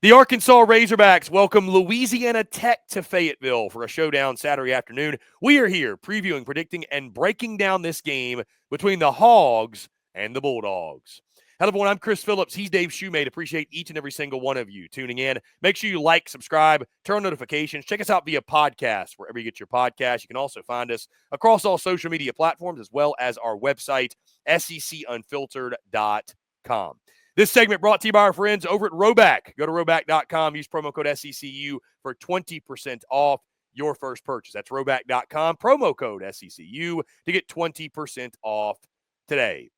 The Arkansas Razorbacks welcome Louisiana Tech to Fayetteville for a showdown Saturday afternoon. We are here previewing, predicting, and breaking down this game between the Hogs and the Bulldogs. Hello, everyone. I'm Chris Phillips. He's Dave Shumate. Appreciate each and every single one of you tuning in. Make sure you like, subscribe, turn on notifications. Check us out via podcast, wherever you get your podcast. You can also find us across all social media platforms, as well as our website, secunfiltered.com. This segment brought to you by our friends over at RHOBACK. Go to RHOBACK.com. Use promo code SECU for 20% off your first purchase. That's RHOBACK.com. Promo code SECU to get 20% off today.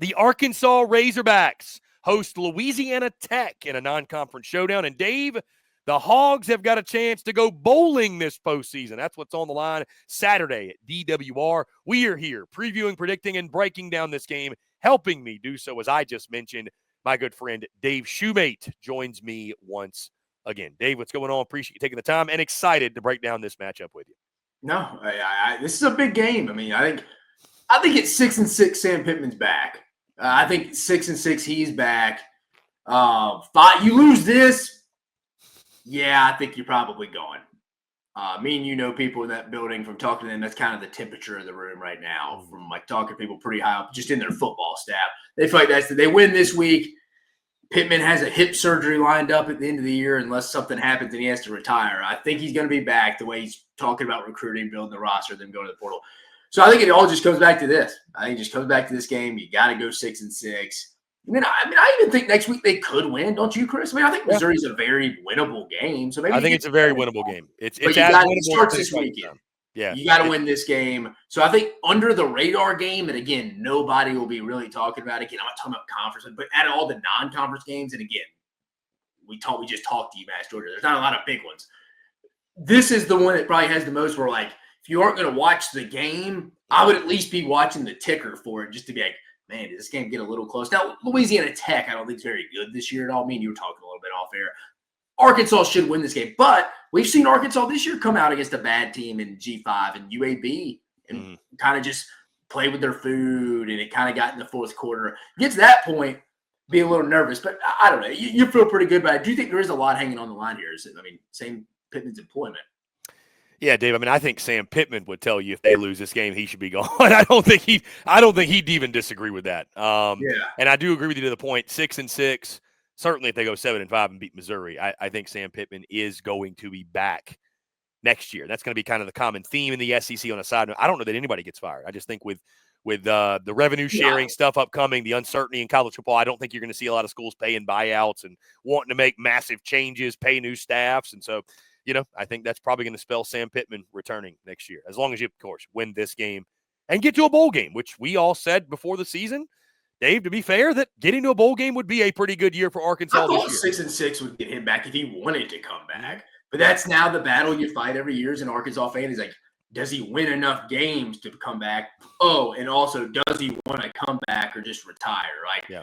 The Arkansas Razorbacks host Louisiana Tech in a non-conference showdown. And Dave, the Hogs have got a chance to go bowling this postseason. That's what's on the line Saturday at DWR. We are here previewing, predicting, and breaking down this game. Helping me do so, as I just mentioned, my good friend Dave Shumate joins me once again. Dave, what's going on? Appreciate you taking the time and excited to break down this matchup with you. No, this is a big game. I mean, I think it's 6-6. Sam Pittman's back. I think 6-6. He's back. You lose this, yeah, I think you're probably gone. Me and you know people in that building from talking to them. That's kind of the temperature of the room right now. From like talking to people pretty high up, just in their football staff, they feel like they win this week. Pittman has a hip surgery lined up at the end of the year, unless something happens and he has to retire. I think he's going to be back. The way he's talking about recruiting, building the roster, then going to the portal. So I think it all just comes back to this. I think it just comes back to this game. You got to go 6-6. And then, I even think next week they could win, don't you, Chris? I mean, I think Missouri's a very winnable game. So maybe I think it's a very winnable game. It starts this weekend. Yeah, you got to win this game. So I think under the radar game, and again, nobody will be really talking about it. Again, I'm not talking about conference, but out of all the non-conference games, and again, we just talked to UMass Georgia. There's not a lot of big ones. This is the one that probably has the most. Where like, if you aren't going to watch the game, I would at least be watching the ticker for it, just to be like, man, did this game get a little close? Now, Louisiana Tech, I don't think is very good this year at all. I mean, you were talking a little bit off air. Arkansas should win this game. But we've seen Arkansas this year come out against a bad team in G5 and UAB and kind of just play with their food, and it kind of got in the fourth quarter. Get to that point, be a little nervous. But I don't know. You feel pretty good, but I do think there is a lot hanging on the line here. Same Pittman's employment. Yeah, Dave. I mean, I think Sam Pittman would tell you if they lose this game, he should be gone. I don't think he'd even disagree with that. And I do agree with you to the point. 6-6. Certainly, if they go 7-5 and beat Missouri, I think Sam Pittman is going to be back next year. That's going to be kind of the common theme in the SEC. On a side note, I don't know that anybody gets fired. I just think with the revenue sharing stuff upcoming, the uncertainty in college football, I don't think you're going to see a lot of schools paying buyouts and wanting to make massive changes, pay new staffs, and so. I think that's probably going to spell Sam Pittman returning next year, as long as you, of course, win this game and get to a bowl game, which we all said before the season, Dave, to be fair, that getting to a bowl game would be a pretty good year for Arkansas this year. 6-6 would get him back if he wanted to come back. But that's now the battle you fight every year as an Arkansas fan. He's like, does he win enough games to come back? Oh, and also, does he want to come back or just retire? Like, yeah.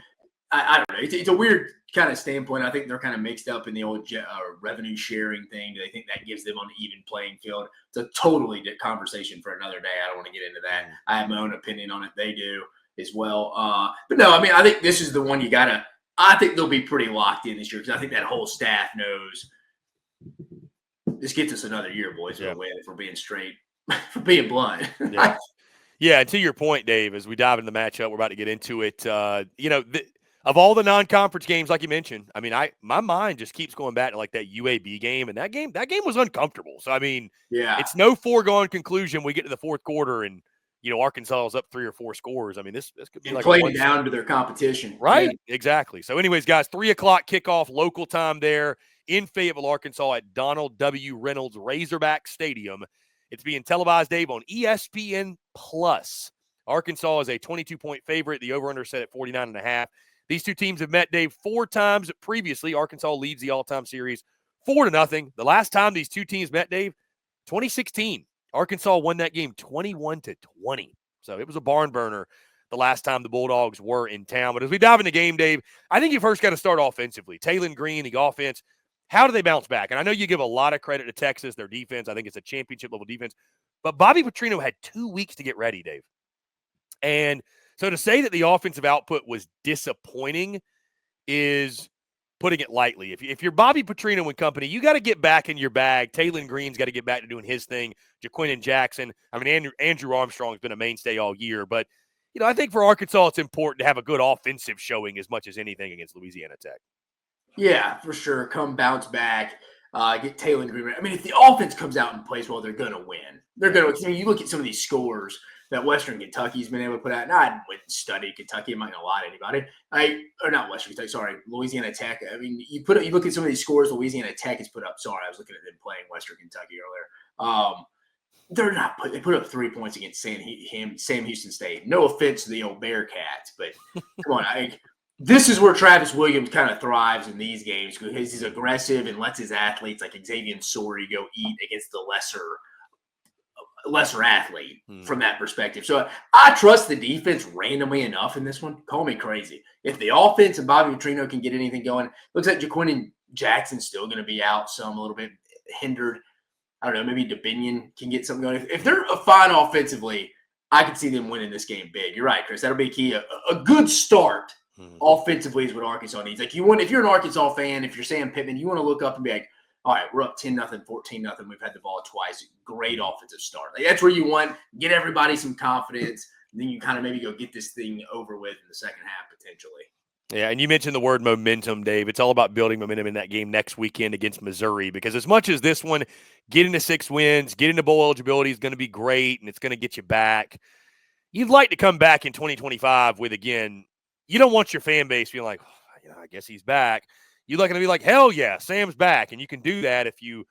I don't know. It's a weird kind of standpoint. I think they're kind of mixed up in the old revenue sharing thing. Do they think that gives them on an even playing field? It's a totally different conversation for another day. I don't want to get into that. I have my own opinion on it. They do as well. But no, I mean, I think this is the one you got to – I think they'll be pretty locked in this year because I think that whole staff knows this gets us another year, boys. Yeah. If we're being straight, for being blunt. Yeah. Yeah, and to your point, Dave, as we dive into the matchup, we're about to get into it. Of all the non-conference games, like you mentioned, I mean, my mind just keeps going back to like that UAB game, and that game was uncomfortable. So I mean, it's no foregone conclusion. We get to the fourth quarter, and Arkansas is up 3 or 4 scores. I mean, this could be like playing down to their competition, right? Yeah. Exactly. So, anyways, guys, 3:00 kickoff local time there in Fayetteville, Arkansas, at Donald W. Reynolds Razorback Stadium. It's being televised, Dave, on ESPN Plus. Arkansas is a 22-point favorite. The over/under set at 49.5. These two teams have met, Dave, 4 times previously. Arkansas leads the all-time series 4-0. The last time these two teams met, Dave, 2016. Arkansas won that game 21-20. So it was a barn burner the last time the Bulldogs were in town. But as we dive in the game, Dave, I think you first got to start offensively. Taylon Green, the offense, how do they bounce back? And I know you give a lot of credit to Texas, their defense. I think it's a championship-level defense. But Bobby Petrino had 2 weeks to get ready, Dave. And so to say that the offensive output was disappointing is putting it lightly. If you're Bobby Petrino and company, you got to get back in your bag. Taylon Green's got to get back to doing his thing. Jaquinton Jackson. I mean, Andrew Armstrong's been a mainstay all year. But, I think for Arkansas, it's important to have a good offensive showing as much as anything against Louisiana Tech. Yeah, for sure. Come bounce back. Get Taylon Green. I mean, if the offense comes out and plays well, they're going to win. They're going to. You look at some of these scores that Western Kentucky's been able to put out. And I went and studied Kentucky. I'm not going to lie to anybody. Or not Western Kentucky. Sorry, Louisiana Tech. I mean, you look at some of these scores Louisiana Tech has put up. Sorry, I was looking at them playing Western Kentucky earlier. They're not. They put up 3 points against Sam Houston State. No offense to the old Bearcats, but come on, this is where Travis Williams kind of thrives in these games because he's aggressive and lets his athletes like Xavier Sori go eat against the lesser athlete from that perspective. So I trust the defense randomly enough in this one. Call me crazy. If the offense and Bobby Petrino can get anything going, looks like Jaquinton Jackson's still going to be out a little bit hindered. I don't know, maybe DeBinion can get something going. If they're fine offensively, I could see them winning this game big. You're right, Chris. That'll be key. A good start offensively is what Arkansas needs. Like if you're an Arkansas fan, if you're Sam Pittman, you want to look up and be like, all right, we're up 10-0, 14-0. We've had the ball twice. Great offensive start. Like, that's where you want. Get everybody some confidence. And then you kind of maybe go get this thing over with in the second half potentially. Yeah, and you mentioned the word momentum, Dave. It's all about building momentum in that game next weekend against Missouri because as much as this one, getting to 6 wins, getting to bowl eligibility is going to be great and it's going to get you back, you'd like to come back in 2025 with, again, you don't want your fan base being like, I guess he's back. You're like going to be like, hell yeah, Sam's back. And you can do that if you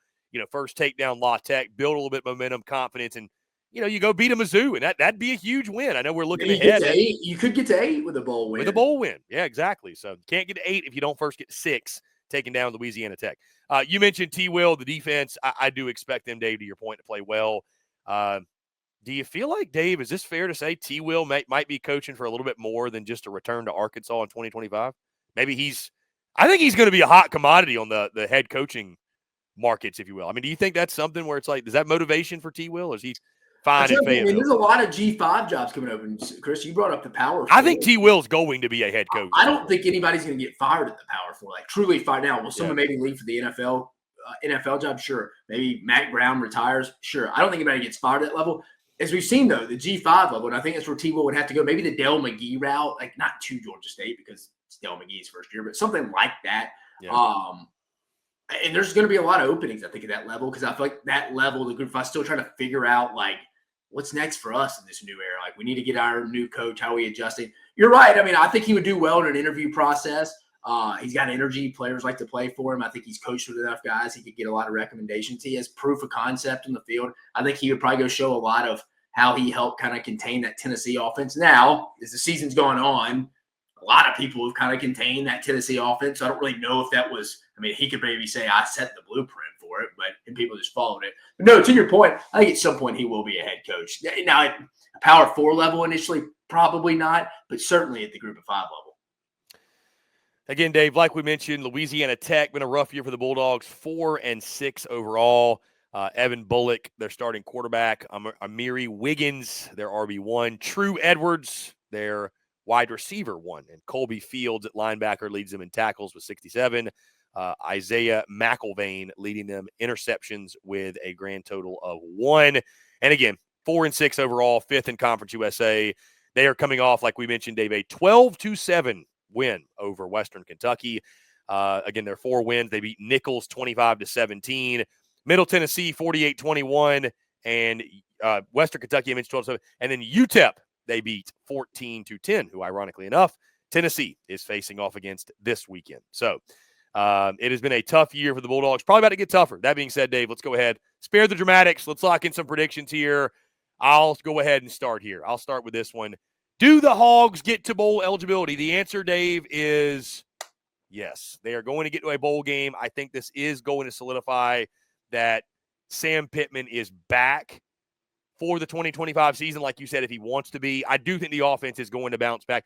first take down La Tech, build a little bit of momentum, confidence, and you go beat a Mizzou, and that'd be a huge win. I know we're looking ahead. You could get to 8 with a bowl win. With a bowl win. Yeah, exactly. So you can't get to 8 if you don't first get 6 taking down Louisiana Tech. You mentioned T-Will, the defense. I do expect them, Dave, to your point, to play well. Do you feel like, Dave, is this fair to say T-Will might be coaching for a little bit more than just a return to Arkansas in 2025? Maybe I think he's going to be a hot commodity on the head coaching markets, if you will. I mean, do you think that's something where it's like, is that motivation for T-Will, or is he fine in Fayetteville? There's a lot of G5 jobs coming open. Chris, you brought up the Power 4. I think T-Will's going to be a head coach. I don't think anybody's going to get fired at the Power 4, like truly fired. Now, will someone maybe leave for the NFL job? Sure. Maybe Matt Brown retires? Sure. I don't think anybody gets fired at that level. As we've seen, though, the G5 level, and I think that's where T-Will would have to go, maybe the Dell McGee route, like not to Georgia State because it's Dell McGee's first year, but something like that. Yeah. And there's going to be a lot of openings, I think, at that level because I feel like that level, the group, if I still trying to figure out, like, what's next for us in this new era? Like, we need to get our new coach. How are we adjusting? You're right. I mean, I think he would do well in an interview process. He's got energy. Players like to play for him. I think he's coached with enough guys. He could get a lot of recommendations. He has proof of concept in the field. I think he would probably go show a lot of how he helped kind of contain that Tennessee offense. Now, as the season's gone on, a lot of people have kind of contained that Tennessee offense. So I don't really know if that was – I mean, he could maybe say I set the blueprint for it, and people just followed it. But no, to your point, I think at some point he will be a head coach. Now, at a Power 4 level initially, probably not, but certainly at the Group of 5 level. Again, Dave, like we mentioned, Louisiana Tech been a rough year for the Bulldogs, 4-6 overall. Evan Bullock, their starting quarterback. Amiri Wiggins, their RB1. True Edwards, their wide receiver 1. And Colby Fields at linebacker leads them in tackles with 67. Isaiah McIlvain leading them interceptions with a grand total of 1. And again, 4-6 overall, 5th in Conference USA. They are coming off, like we mentioned, Dave, a 12-7 win over Western Kentucky. Again, their 4 wins. They beat Nichols 25-17. Middle Tennessee 48-21. And Western Kentucky, I mentioned 12-7. And then UTEP, they beat 14-10, who ironically enough, Tennessee is facing off against this weekend. So it has been a tough year for the Bulldogs. Probably about to get tougher. That being said, Dave, let's go ahead. Spare the dramatics. Let's lock in some predictions here. I'll go ahead and start here. I'll start with this one. Do the Hogs get to bowl eligibility? The answer, Dave, is yes. They are going to get to a bowl game. I think this is going to solidify that Sam Pittman is back for the 2025 season, like you said, if he wants to be. I do think the offense is going to bounce back.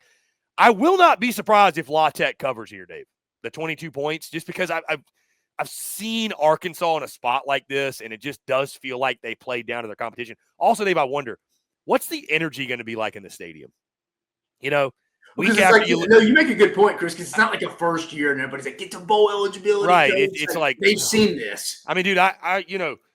I will not be surprised if La Tech covers here, Dave, the 22 points, just because I've seen Arkansas in a spot like this, and it just does feel like they played down to their competition. Also, Dave, I wonder, what's the energy going to be like in the stadium? Week after you make a good point, Chris, because it's not like a first year and everybody's like, get to bowl eligibility. Right. It's like they've seen this. I mean, dude, I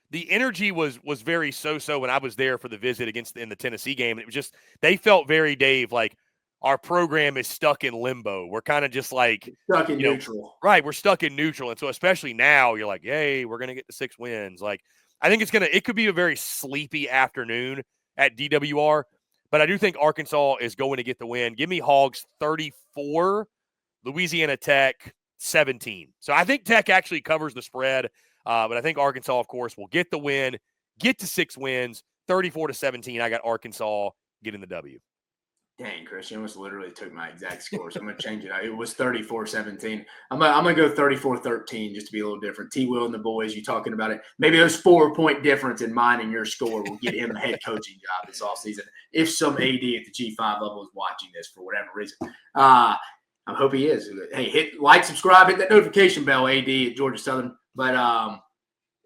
the energy was very so when I was there for the visit in the Tennessee game. And it was just, they felt very, Dave, like our program is stuck in limbo. We're kind of just like stuck in neutral. Right. We're stuck in neutral. And so especially now you're like, hey, we're going to get to 6 wins. Like, I think it could be a very sleepy afternoon at DWR, but I do think Arkansas is going to get the win. Give me Hogs 34, Louisiana Tech 17. So I think Tech actually covers the spread. But I think Arkansas, of course, will get the win, get to 6 wins, 34-17. I got Arkansas getting the W. Dang, Chris, you almost literally took my exact score, so I'm going to change it. It was 34-17. I'm going to go 34-13 just to be a little different. T-Will and the boys, you talking about it. Maybe those 4-point difference in mine and your score will get him a head coaching job this offseason if some AD at the G5 level is watching this for whatever reason. I hope he is. Hey, hit like, subscribe, hit that notification bell, AD at Georgia Southern. But,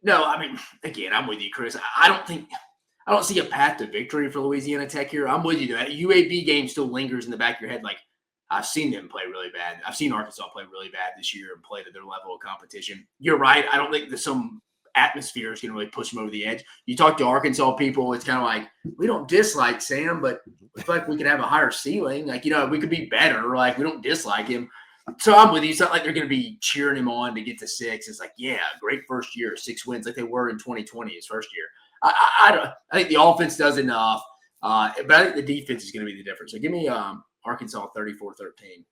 no, I mean, again, I'm with you, Chris. I don't see a path to victory for Louisiana Tech here. I'm with you. That UAB game still lingers in the back of your head. Like, I've seen them play really bad. I've seen Arkansas play really bad this year and play to their level of competition. You're right. I don't think there's some atmosphere is going to really push them over the edge. You talk to Arkansas people, it's kind of like, we don't dislike Sam, but we feel like we could have a higher ceiling. Like, we could be better. Like, we don't dislike him. So I'm with you. It's not like they're going to be cheering him on to get to 6. It's like, yeah, great first year, 6 wins like they were in 2020, his first year. I think the offense does enough, but I think the defense is going to be the difference. So give me Arkansas 34-13.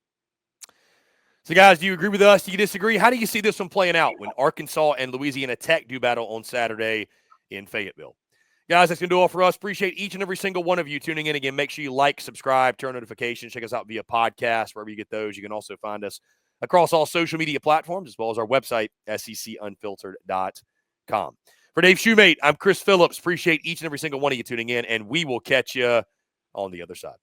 So, guys, do you agree with us? Do you disagree? How do you see this one playing out when Arkansas and Louisiana Tech do battle on Saturday in Fayetteville? Guys, that's going to do all for us. Appreciate each and every single one of you tuning in. Again, make sure you like, subscribe, turn notifications. Check us out via podcast, wherever you get those. You can also find us across all social media platforms, as well as our website, SECUnfiltered.com. For Dave Shumate, I'm Chris Phillips. Appreciate each and every single one of you tuning in, and we will catch you on the other side.